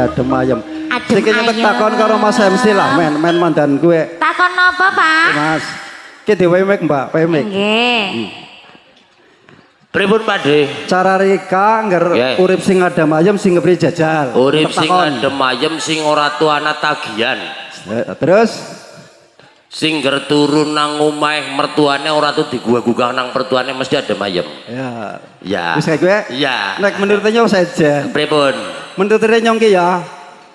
Adem ayem. Siki nyetek takon karo Mas MC lah, men mandan gue. Takon apa, Pak? Mas. Ki dhewe mik, Mbak, pemik. Nggih. Pripun, Pak De? Cara rika ngger urip sing adem ayem sing ngebri jajal. Urip sing adem ayem sing ora tuana tagihan. Terus sing ngger turu nang omahe mertuane ora tuh digugah-gugah nang mertuane mesti adem ayem. Ya. Ya. Wis kae gue? Iya. Nek menurutnya saja. Pripun? Menurutnya nyongki ya.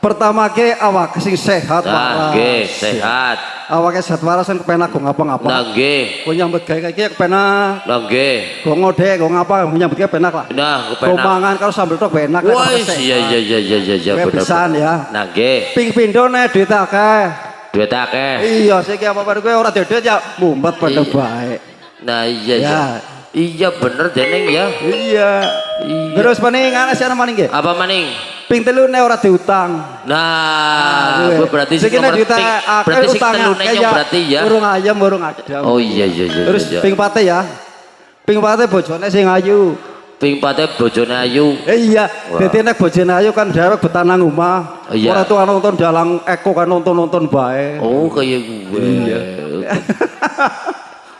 Pertama ke awak sing sehat waras. Nggih, sehat. Awake sehat waras kan kepenak go ngapa-ngapa. Nah, nggih. Go nyambut gawe iki kepenak. Nah, nggih. Go ngode, go ngapa nyambut gawe penak lah. Nah, kepenak. Go mangan karo sambel tok penak. Wah, iya bener. Pisan ya. Nah, nggih. Ping pindho nek duit akeh. Duit akeh. Iya, siki apa-apa kowe ora duit ya mumpet padha bae. Nah, iya. Iya bener deneng ya. Iya. Terus maning ana sing maning nggih? Apa maning? Ping telu nek ora diutang. Nah, berarti sing nomor berarti sing telune nyong berarti ya. Urung ayam, urung adem. Oh iya. Terus ping pate ya. Ping pate bojone sing ayu. Ping pate bojone ayu. Iya, dadi nek bojone ayu kan dhewek betan nang omah. Ora tuh nonton dalang eko kan nonton bae. Oh, kaya gue. Iya.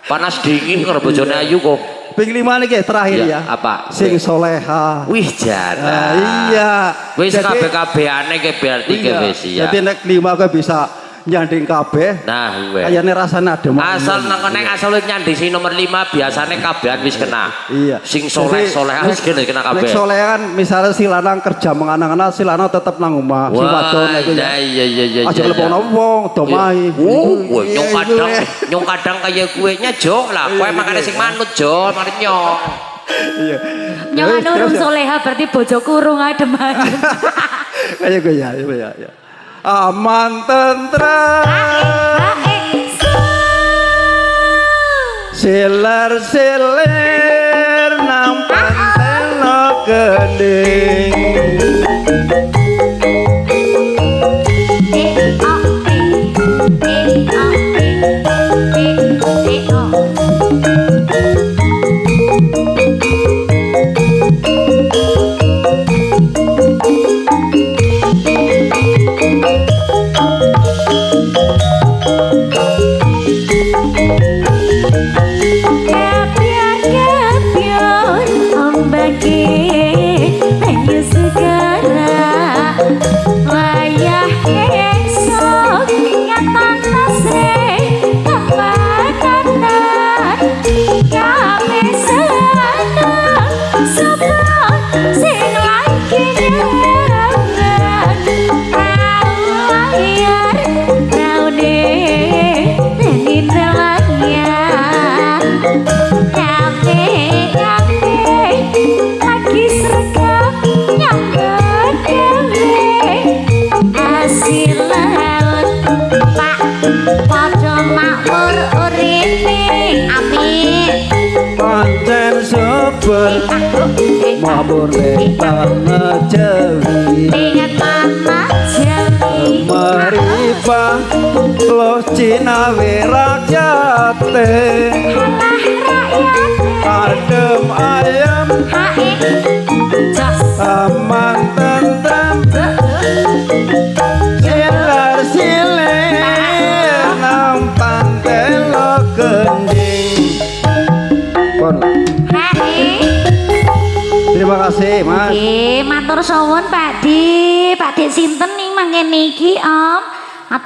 Panas dingin karo bojone ayu kok. Ping 5 niki terakhir ya. Apa? Sing soleha. Wih, jarang. Iya. Wis kabeh-kabehane ke berarti ke wis ya. Jadi nek 5 kowe bisa nyanding kabeh. Nah, kuwi. Kayane rasane adem. Asal nang nek asal nyanding sing nomor 5 biasane kabehan wis kena. Iya. Sing soleh-soleh wis kena kabeh. Nek soleh kan misalnya si lanang kerja menganang-anang si lanang tetep nang omah. Si wadon iku ya. Iya. Aja lepono wong domahi. Nyong kadang kaya kuwe nyajok lah. Kowe makane sing manut jo, mari nyong. Iya. Nyong urung soleha berarti bojoku urung adem ayem. Kaya gue ya. Aman tentrem siler nang panteno gending mabur tanah Jawi dengan tanah Jawi maripah lo Cina rakyate adem ayam aman tentrem siler nang pantelo gending. Terima kasih Mas. Nggih, matur suwun Pak Dik. Pak Dik sinten ning mangkene iki, Om?